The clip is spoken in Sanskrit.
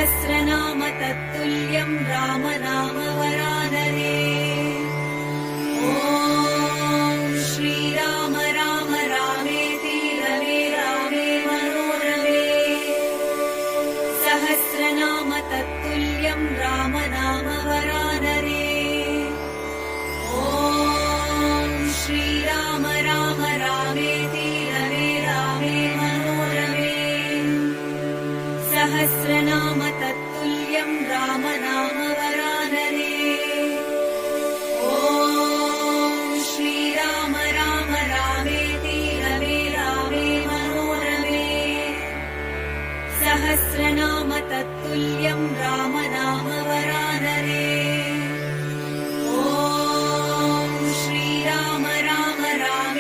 सहस्रनाम तत्तुल्यं राम नाम वरानने। ॐ श्रीराम राम रामेति रमे रामे मनोरमे। सहस्रनाम तत्तुल्यं राम नाम वरानने। ॐ श्रीराम राम रामेति रमे रामे मनोरमे। सहस्रनाम